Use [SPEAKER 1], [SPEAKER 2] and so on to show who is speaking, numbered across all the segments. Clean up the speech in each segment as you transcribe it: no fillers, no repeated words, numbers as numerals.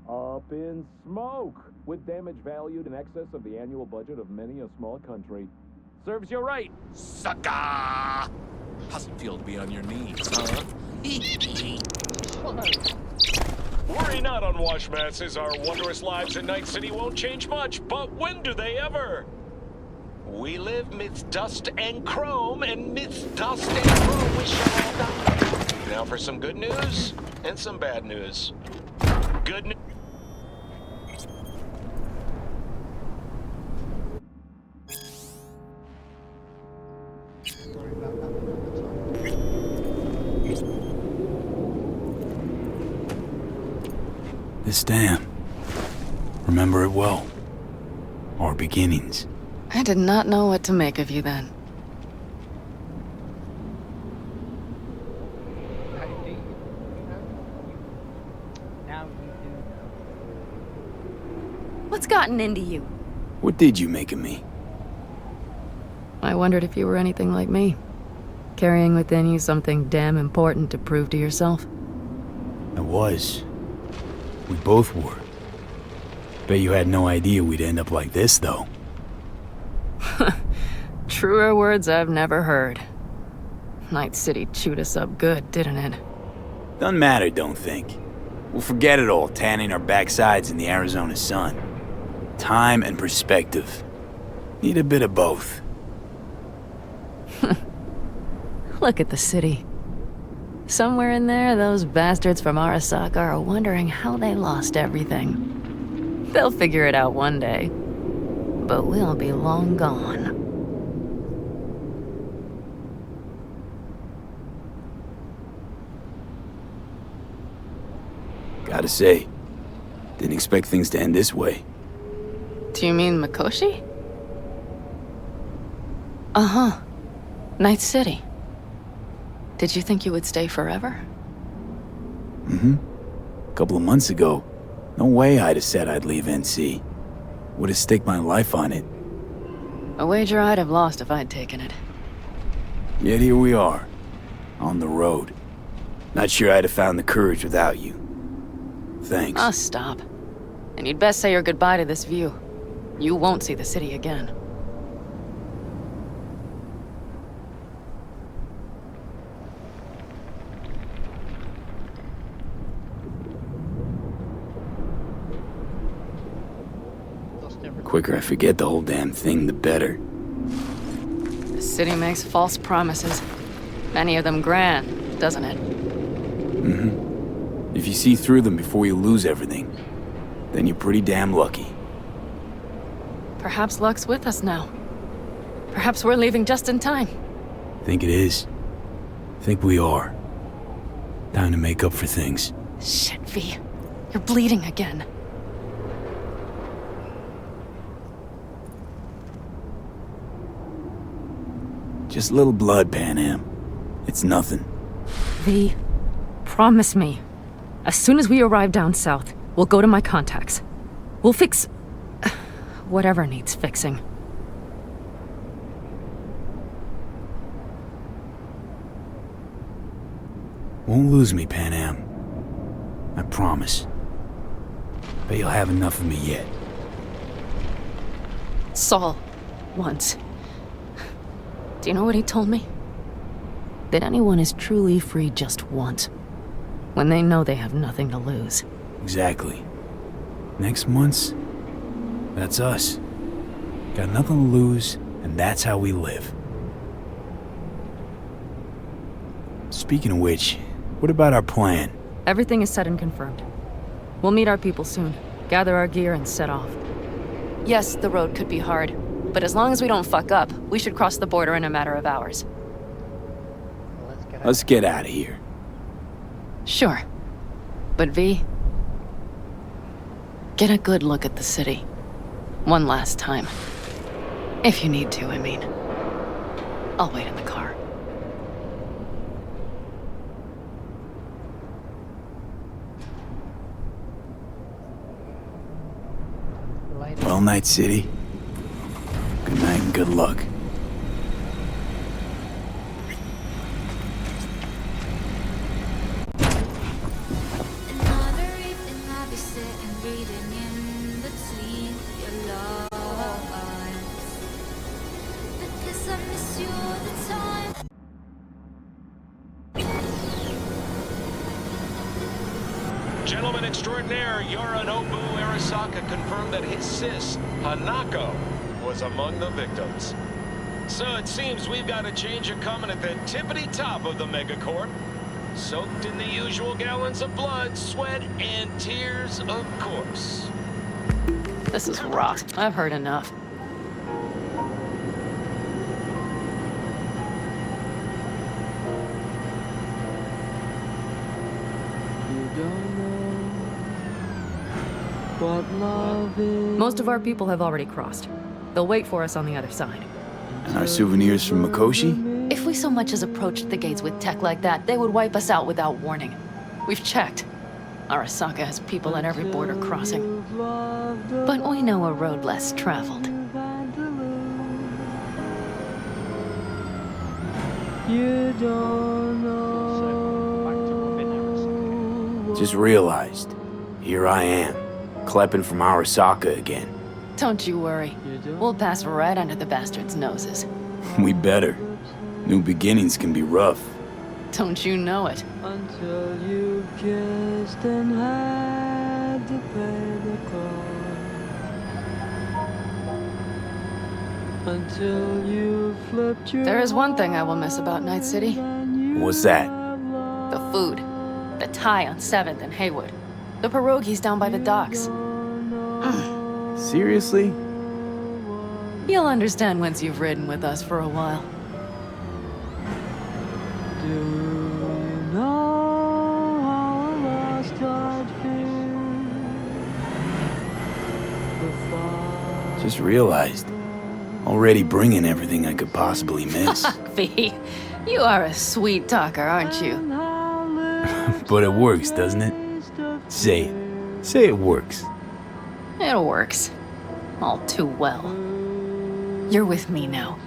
[SPEAKER 1] Up in smoke, with damage valued in excess of the annual budget of many a small country. Serves you right, sucker! How's it feel to be on your knees, huh?
[SPEAKER 2] Worry not, unwashed masses. Our wondrous lives in Night City won't change much, but when do they ever? We live midst dust and chrome, and midst dust and chrome we shall all die. Now for some good news and some bad news. Good news.
[SPEAKER 3] This dam. Remember it well. Our beginnings.
[SPEAKER 4] I did not know what to make of you then.
[SPEAKER 5] Now you do.
[SPEAKER 4] What's gotten into you?
[SPEAKER 3] What did you make of me?
[SPEAKER 4] I wondered if you were anything like me. Carrying within you something damn important to prove to yourself.
[SPEAKER 3] I was. We both were. Bet you had no idea we'd end up like this, though.
[SPEAKER 4] Truer words I've never heard. Night City chewed us up good, didn't it?
[SPEAKER 3] Doesn't matter, don't think. We'll forget it all, tanning our backsides in the Arizona sun. Time and perspective. Need a bit of both.
[SPEAKER 4] Look at the city. Somewhere in there, those bastards from Arasaka are wondering how they lost everything. They'll figure it out one day. But we'll be long gone.
[SPEAKER 3] Gotta say, didn't expect things to end this way.
[SPEAKER 4] Do you mean Mikoshi? Uh-huh. Night City. Did you think you would stay forever?
[SPEAKER 3] Mm-hmm. A couple of months ago, no way I'd have said I'd leave NC. Would have staked my life on it.
[SPEAKER 4] A wager I'd have lost if I'd taken it.
[SPEAKER 3] Yet here we are, on the road. Not sure I'd have found the courage without you. Thanks.
[SPEAKER 4] Ah, stop. And you'd best say your goodbye to this view. You won't see the city again.
[SPEAKER 3] Quicker I forget the whole damn thing, the better.
[SPEAKER 4] The city makes false promises. Many of them grand, doesn't it?
[SPEAKER 3] Mm-hmm. If you see through them before you lose everything, then you're pretty damn lucky.
[SPEAKER 4] Perhaps luck's with us now. Perhaps we're leaving just in time.
[SPEAKER 3] Think it is. Think we are. Time to make up for things.
[SPEAKER 4] Shit, V. You're bleeding again.
[SPEAKER 3] Just a little blood, Panam. It's nothing.
[SPEAKER 6] V, promise me. As soon as we arrive down south, we'll go to my contacts. We'll fix... whatever needs fixing.
[SPEAKER 3] Won't lose me, Panam. I promise. But you'll have enough of me yet.
[SPEAKER 4] Saul, once. Do you know what he told me? That anyone is truly free just once. When they know they have nothing to lose.
[SPEAKER 3] Exactly. Next month's, that's us. Got nothing to lose, and that's how we live. Speaking of which, what about our plan?
[SPEAKER 6] Everything is set and confirmed. We'll meet our people soon, gather our gear, and set off.
[SPEAKER 4] Yes, the road could be hard, but as long as we don't fuck up, we should cross the border in a matter of hours.
[SPEAKER 3] Let's get out of here.
[SPEAKER 4] Sure. But V, get a good look at the city. One last time. If you need to, I mean. I'll wait in the car.
[SPEAKER 3] Well, Night City. Good night and good luck.
[SPEAKER 7] Another evening I'll be sitting
[SPEAKER 2] Gentleman extraordinaire Yorinobu Arasaka confirmed that his sis, Hanako, was among the victims. So it seems we've got a change of coming at the tippity top of the megacorp. Soaked in the usual gallons of blood, sweat, and tears, of course.
[SPEAKER 4] This is rough. I've heard enough. Most of our people have already crossed. They'll wait for us on the other side.
[SPEAKER 3] And our souvenirs from Mikoshi?
[SPEAKER 4] If we so much as approached the gates with tech like that, they would wipe us out without warning. We've checked. Arasaka has people at every border crossing. But we know a road less traveled.
[SPEAKER 3] Just realized, here I am, klepping from Arasaka again.
[SPEAKER 4] Don't you worry. We'll pass right under the bastards' noses.
[SPEAKER 3] We better. New beginnings can be rough.
[SPEAKER 4] Don't you know it?
[SPEAKER 7] Until you kissed and had to pay the cost. Until you flipped your
[SPEAKER 4] There is one thing I will miss about Night City.
[SPEAKER 3] What's that?
[SPEAKER 4] The food. The Thai on 7th and Haywood. The pierogies down by the docks.
[SPEAKER 3] Seriously?
[SPEAKER 4] You'll understand once you've ridden with us for a while.
[SPEAKER 7] Do you know how lost I'd feel?
[SPEAKER 3] Just realized. Already bringing everything I could possibly miss.
[SPEAKER 4] V, you are a sweet talker, aren't you?
[SPEAKER 3] But it works, doesn't it? Say it. Say it works.
[SPEAKER 4] It works. All too well. You're with me now.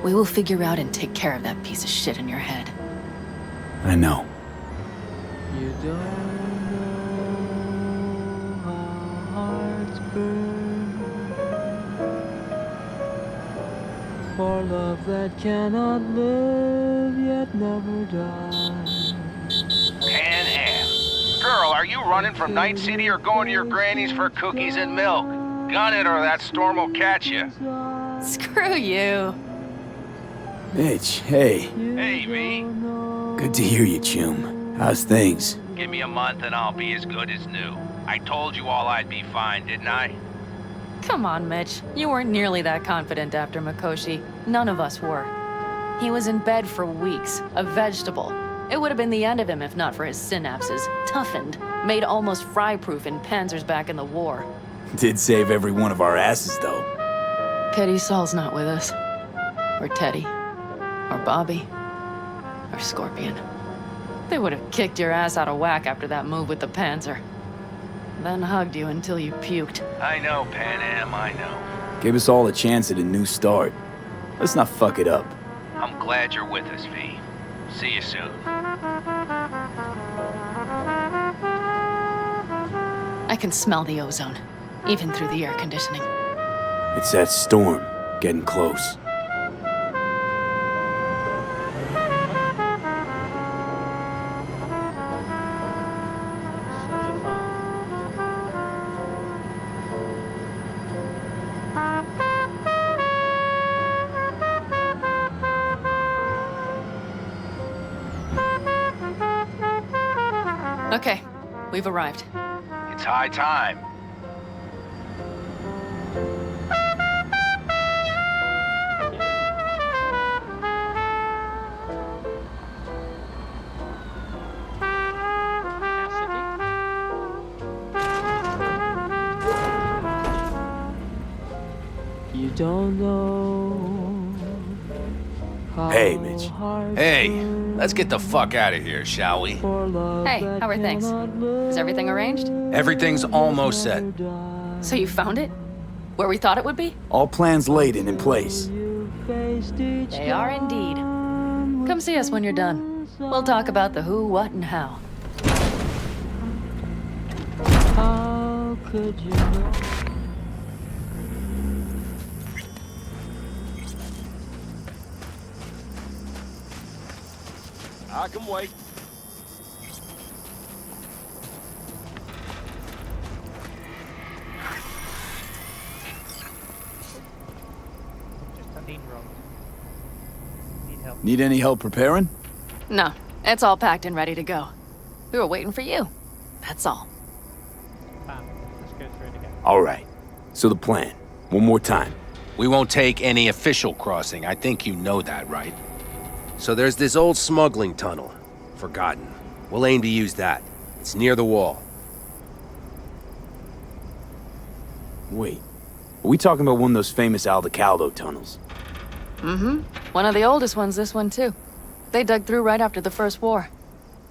[SPEAKER 4] We will figure out and take care of that piece of shit in your head.
[SPEAKER 3] I know.
[SPEAKER 7] You don't know how hearts burn for love that cannot live yet never dies.
[SPEAKER 8] Pan Am. Girl, are you running from Night City or going to your granny's for cookies and milk? Gun it or that storm will catch you.
[SPEAKER 4] Screw you.
[SPEAKER 3] Mitch, hey.
[SPEAKER 8] Hey, V.
[SPEAKER 3] Good to hear you, chum. How's things?
[SPEAKER 8] Give me a month and I'll be as good as new. I told you all I'd be fine, didn't I?
[SPEAKER 4] Come on, Mitch. You weren't nearly that confident after Mikoshi. None of us were. He was in bed for weeks, a vegetable. It would have been the end of him if not for his synapses. Toughened, made almost fry-proof in panzers back in the war.
[SPEAKER 3] Did save every one of our asses, though.
[SPEAKER 4] Pity Saul's not with us. Or Teddy. Or Bobby. Or Scorpion. They would have kicked your ass out of whack after that move with the Panzer. Then hugged you until you puked.
[SPEAKER 8] I know, Pan Am, I know.
[SPEAKER 3] Gave us all a chance at a new start. Let's not fuck it up.
[SPEAKER 8] I'm glad you're with us, V. See you soon.
[SPEAKER 4] I can smell the ozone, even through the air conditioning.
[SPEAKER 3] It's that storm, getting close.
[SPEAKER 4] Okay, we've arrived.
[SPEAKER 8] It's high time.
[SPEAKER 7] You don't know how
[SPEAKER 3] Hey, Mitch.
[SPEAKER 7] hearts
[SPEAKER 9] Hey,
[SPEAKER 7] burn
[SPEAKER 9] let's get the fuck out of here, shall we?
[SPEAKER 7] for love
[SPEAKER 4] Hey,
[SPEAKER 7] that
[SPEAKER 4] how are things?
[SPEAKER 7] cannot live
[SPEAKER 4] Is everything arranged?
[SPEAKER 9] Everything's almost set.
[SPEAKER 7] or die.
[SPEAKER 4] So you found it? Where we thought it would be?
[SPEAKER 3] All plans laid and in place.
[SPEAKER 7] You faced each
[SPEAKER 4] They are indeed.
[SPEAKER 7] dawn with
[SPEAKER 4] Come see us when you're done. We'll talk about the who, what, and how.
[SPEAKER 7] How could you know?
[SPEAKER 1] I can wait.
[SPEAKER 3] Need any help preparing?
[SPEAKER 4] No, it's all packed and ready to go. We were waiting for you. That's all.
[SPEAKER 5] Bam. Let's go through it again.
[SPEAKER 3] All right. So the plan. One more time.
[SPEAKER 9] We won't take any official crossing. I think you know that, right?
[SPEAKER 10] So there's this old smuggling tunnel. Forgotten. We'll aim to use that. It's near the wall.
[SPEAKER 3] Wait. Are we talking about one of those famous Aldecaldo tunnels?
[SPEAKER 4] Mm-hmm. One of the oldest ones, this one too. They dug through right after the First War.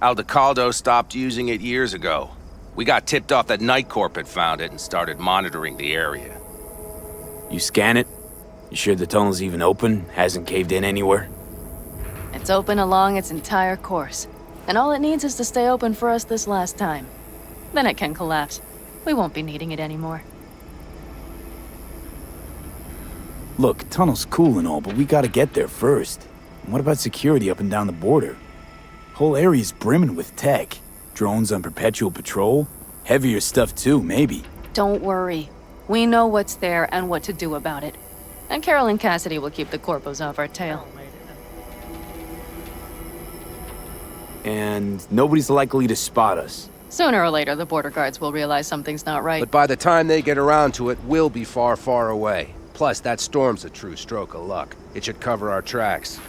[SPEAKER 9] Aldecaldo stopped using it years ago. We got tipped off that Night Corp had found it and started monitoring the area.
[SPEAKER 3] You scan it? You sure the tunnel's even open? Hasn't caved in anywhere?
[SPEAKER 4] It's open along its entire course. And all it needs is to stay open for us this last time. Then it can collapse. We won't be needing it anymore.
[SPEAKER 3] Look, tunnel's cool and all, but we gotta get there first. And what about security up and down the border? Whole area's brimming with tech. Drones on perpetual patrol. Heavier stuff too, maybe.
[SPEAKER 4] Don't worry. We know what's there and what to do about it. And Carol and Cassidy will keep the corpos off our tail.
[SPEAKER 5] Made it then.
[SPEAKER 3] And nobody's likely to spot us.
[SPEAKER 4] Sooner or later, the border guards will realize something's not right.
[SPEAKER 10] But by the time they get around to it, we'll be far, far away. Plus, that storm's a true stroke of luck. It should cover our tracks.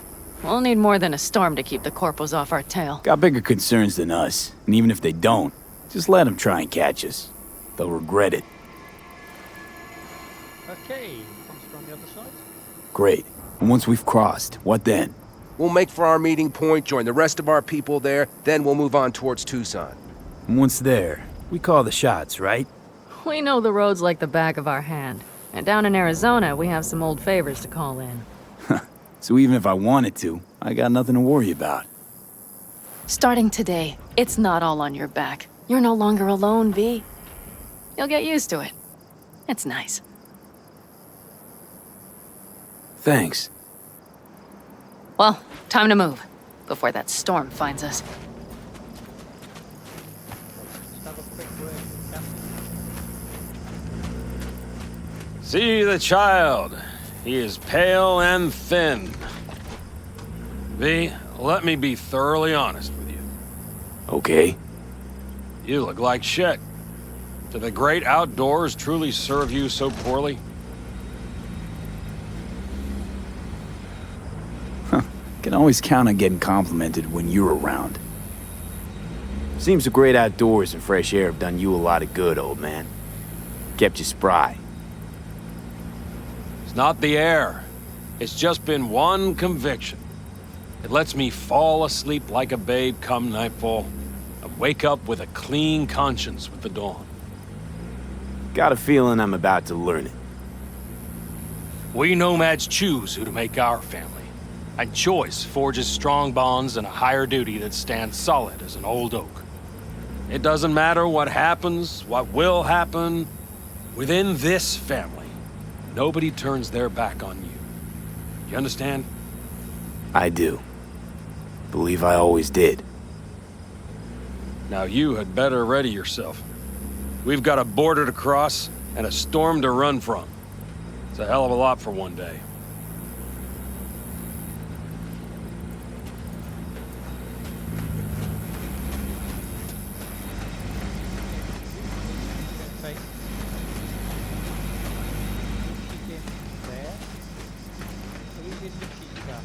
[SPEAKER 4] We'll need more than a storm to keep the corpos off our tail.
[SPEAKER 3] Got bigger concerns than us. And even if they don't, just let them try and catch us. They'll regret it.
[SPEAKER 5] Okay, monster on the other side.
[SPEAKER 3] Great. And once we've crossed, what then?
[SPEAKER 10] We'll make for our meeting point, join the rest of our people there, then we'll move on towards Tucson.
[SPEAKER 3] And once there, we call the shots, right?
[SPEAKER 4] We know the roads like the back of our hand. And down in Arizona, we have some old favors to call in.
[SPEAKER 3] So even if I wanted to, I got nothing to worry about.
[SPEAKER 4] Starting today, it's not all on your back. You're no longer alone, V. You'll get used to it. It's nice.
[SPEAKER 3] Thanks.
[SPEAKER 4] Well, time to move, before that storm finds us.
[SPEAKER 5] Just have a quick word with Captain.
[SPEAKER 2] See the child. He is pale and thin. V, let me be thoroughly honest with you.
[SPEAKER 3] Okay.
[SPEAKER 2] You look like shit. Do the great outdoors truly serve you so poorly?
[SPEAKER 3] Can always count on getting complimented when you're around. Seems the great outdoors and fresh air have done you a lot of good, old man. Kept you spry.
[SPEAKER 2] It's not the air. It's just been one conviction. It lets me fall asleep like a babe come nightfall, and wake up with a clean conscience with the dawn.
[SPEAKER 3] Got a feeling I'm about to learn it.
[SPEAKER 2] We nomads choose who to make our family, and choice forges strong bonds and a higher duty that stands solid as an old oak. It doesn't matter what happens, what will happen. Within this family, nobody turns their back on you. You understand?
[SPEAKER 3] I do. Believe I always did.
[SPEAKER 2] Now you had better ready yourself. We've got a border to cross and a storm to run from. It's a hell of a lot for one day.
[SPEAKER 5] Take. Begin there. Who is the teacher?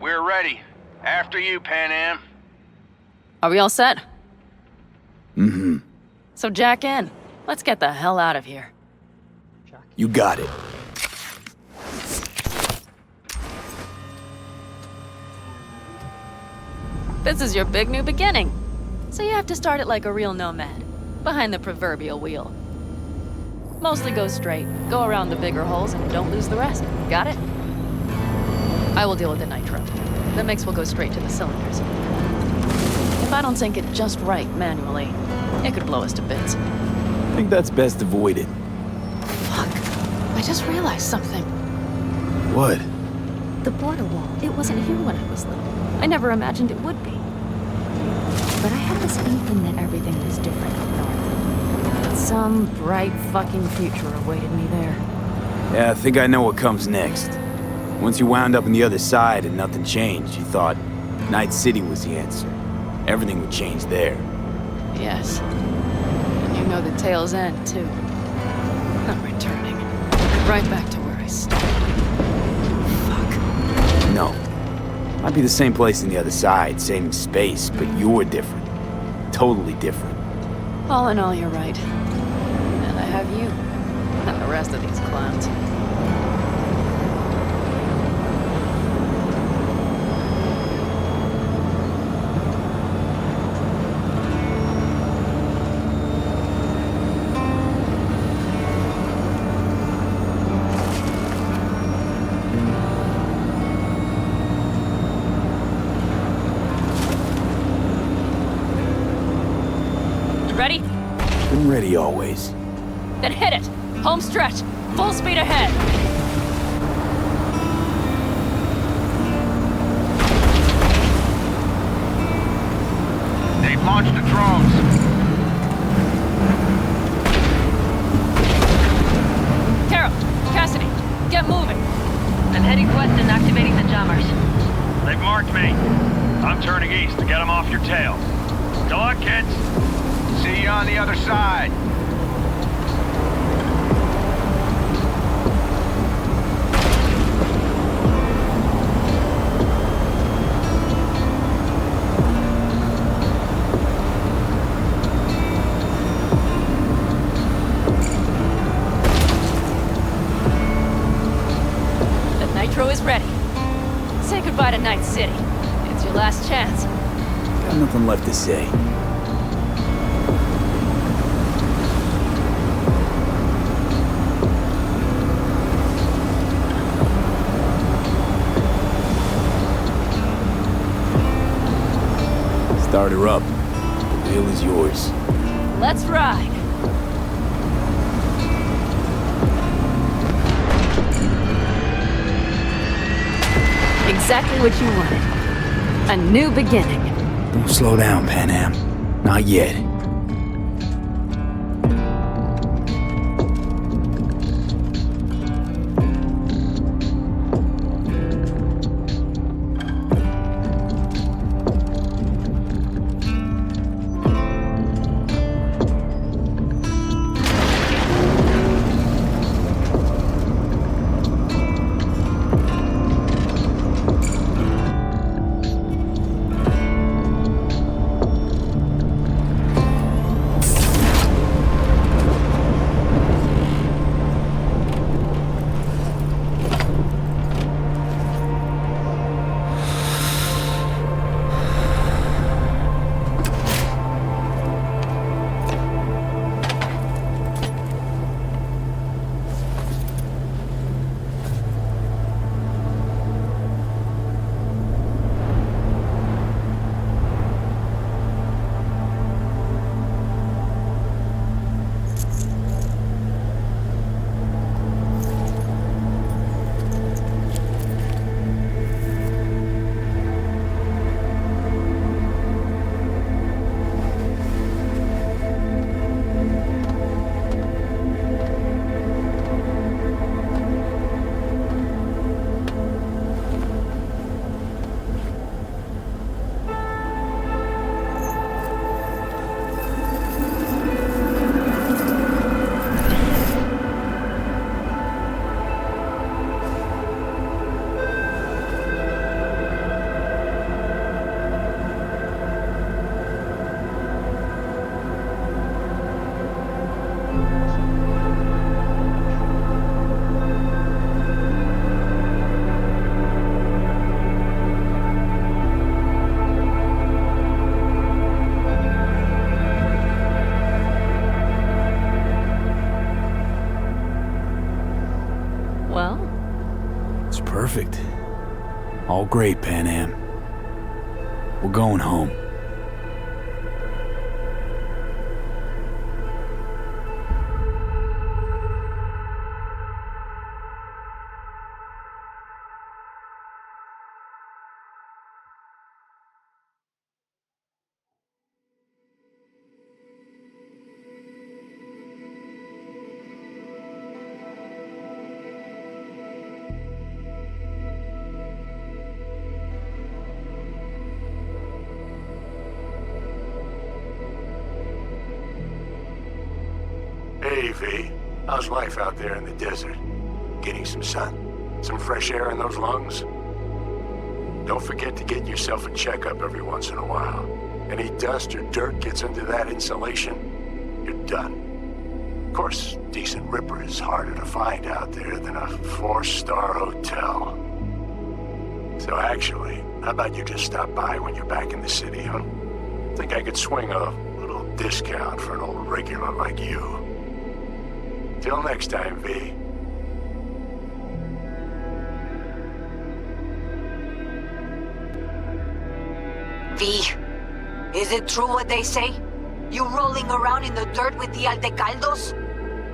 [SPEAKER 8] We're ready. After you, Pan Am.
[SPEAKER 4] Are we all set?
[SPEAKER 3] Mm-hmm.
[SPEAKER 4] So jack in. Let's get the hell out of here.
[SPEAKER 3] You got it.
[SPEAKER 4] This is your big new beginning. So you have to start it like a real nomad, behind the proverbial wheel. Mostly go straight, go around the bigger holes, and don't lose the rest. Got it? I will deal with the nitro. The mix will go straight to the cylinders. If I don't sync it just right manually, it could blow us to bits.
[SPEAKER 3] I think that's best avoided.
[SPEAKER 4] Fuck. I just realized something.
[SPEAKER 3] What?
[SPEAKER 6] The border wall, it wasn't here when I was little. I never imagined it would be. but I had this inkling that everything was different up north. That some bright fucking future awaited me there.
[SPEAKER 3] Yeah, I think I know what comes next. Once you wound up on the other side and nothing changed, you thought Night City was the answer. Everything would change there.
[SPEAKER 4] Yes. And you know the tale's end, too. I'm returning. Right back to where I started. Fuck.
[SPEAKER 3] No. Might be the same place on the other side, same space, but you're different. Totally different.
[SPEAKER 4] All in all, you're right. And I have you. And the rest of these clowns.
[SPEAKER 6] Ready?
[SPEAKER 3] Been ready always.
[SPEAKER 6] Then hit it! Home stretch! Full speed ahead!
[SPEAKER 8] They've launched the drones.
[SPEAKER 6] Carol! Cassidy! Get moving!
[SPEAKER 11] I'm heading west and activating the jammers.
[SPEAKER 2] They've marked me. I'm turning east to get them off your tail. Good luck, kids.
[SPEAKER 8] See you on the other side.
[SPEAKER 6] The nitro is ready. Say goodbye to Night City. It's your last chance.
[SPEAKER 3] Got nothing left to say. Start her up. The wheel is yours.
[SPEAKER 6] Let's ride. Exactly what you wanted. A new beginning.
[SPEAKER 3] Don't slow down, Pan Am. Not yet. Perfect. All great, Pan Am. We're going home.
[SPEAKER 12] Hey, V. How's life out there in the desert? Getting some sun? Some fresh air in those lungs? Don't forget to get yourself a checkup every once in a while. Any dust or dirt gets into that insulation, you're done. Of course, decent ripper is harder to find out there than a 4-star hotel. So actually, how about you just stop by when you're back in the city, huh? Think I could swing a little discount for an old regular like you. Till next time, V.
[SPEAKER 13] V, is it true what they say? You rolling around in the dirt with the Aldecaldos?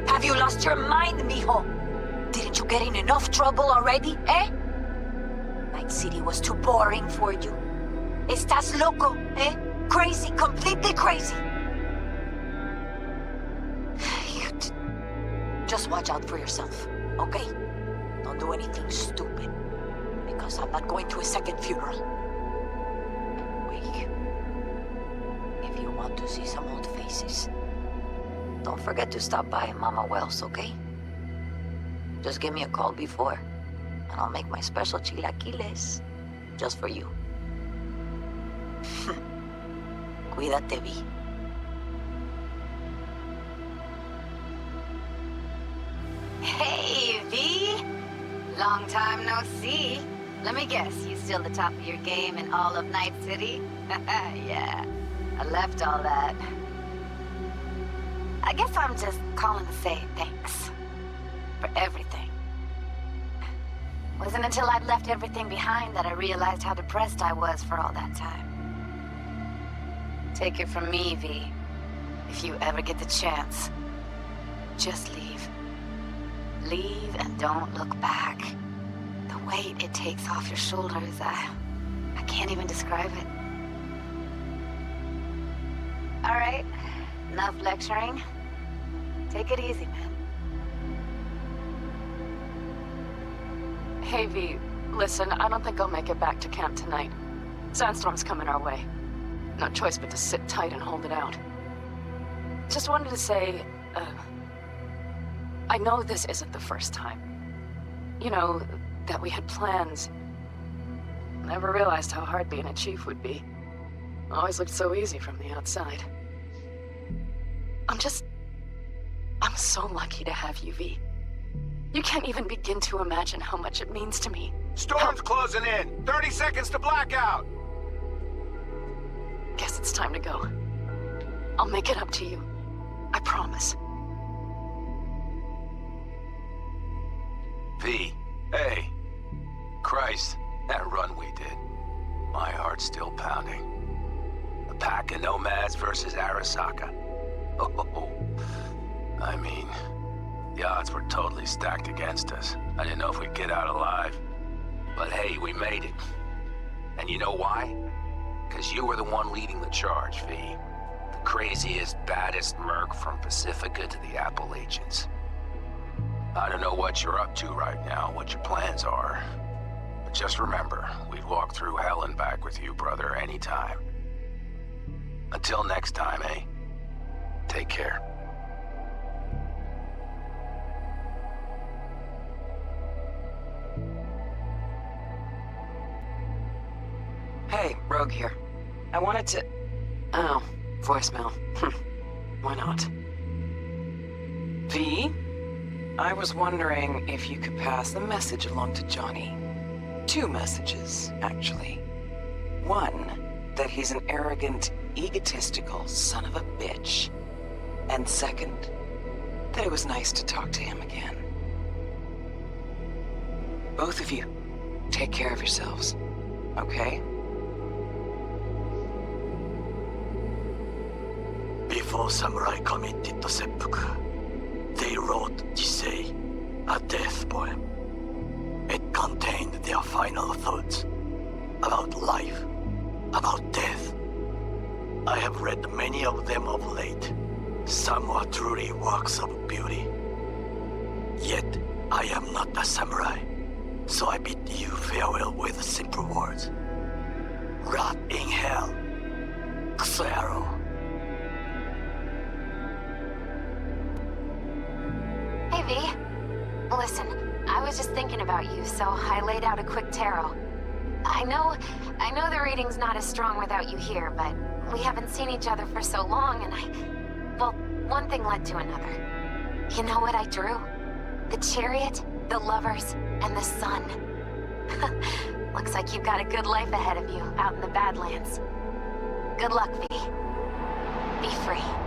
[SPEAKER 13] Have you lost your mind, mijo? Didn't you get in enough trouble already, eh? Night City was too boring for you. Estás loco, eh? Crazy, completely crazy. Just watch out for yourself, okay? Don't do anything stupid, because I'm not going to a second funeral. Wait. If you want to see some old faces, don't forget to stop by Mama Wells, okay? Just give me a call before, and I'll make my special chilaquiles just for you. Cuídate, Vi.
[SPEAKER 14] Hey, V! Long time no see. Let me guess, you still the top of your game in all of Night City? Yeah, I left all that. I guess I'm just calling to say thanks. For everything. Wasn't until I'd left everything behind that I realized how depressed I was for all that time. Take it from me, V. If you ever get the chance, just leave. Leave and don't look back. The weight it takes off your shoulders, I can't even describe it. All right, enough lecturing. Take it easy, man.
[SPEAKER 6] Hey, V, listen, I don't think I'll make it back to camp tonight. Sandstorm's coming our way. No choice but to sit tight and hold it out. Just wanted to say, I know this isn't the first time. You know, that we had plans. Never realized how hard being a chief would be. Always looked so easy from the outside. I'm so lucky to have you, V. You can't even begin to imagine how much it means to me.
[SPEAKER 12] Storm's closing in! 30 seconds to blackout!
[SPEAKER 6] Guess it's time to go. I'll make it up to you. I promise.
[SPEAKER 9] V, hey. Christ, that run we did. My heart's still pounding. A pack of nomads versus Arasaka. Oh, I mean, the odds were totally stacked against us. I didn't know if we'd get out alive. But hey, we made it. And you know why? Because you were the one leading the charge, V. The craziest, baddest merc from Pacifica to the Appalachians. I don't know what you're up to right now, what your plans are. But just remember, we'd walk through hell and back with you, brother, anytime. Until next time, eh? Take care.
[SPEAKER 15] Hey, Rogue here. I wanted to... Oh, voicemail. Why not? V? I was wondering if you could pass the message along to Johnny. 2 messages, actually. One, that he's an arrogant, egotistical son of a bitch. And second, that it was nice to talk to him again. Both of you, take care of yourselves, okay?
[SPEAKER 12] Before samurai committed to seppuku, they wrote Jisei, a death poem. It contained their final thoughts about life, about death. I have read many of them of late. Some are truly works of beauty. Yet, I am not a samurai, so I bid you farewell with simple words. Rot in hell, Xero.
[SPEAKER 14] V. Listen, I was just thinking about you, so I laid out a quick tarot. I know the reading's not as strong without you here, but we haven't seen each other for so long, and well, one thing led to another. You know what I drew? The chariot, the lovers, and the sun. Looks like you've got a good life ahead of you out in the Badlands. Good luck, V. Be free.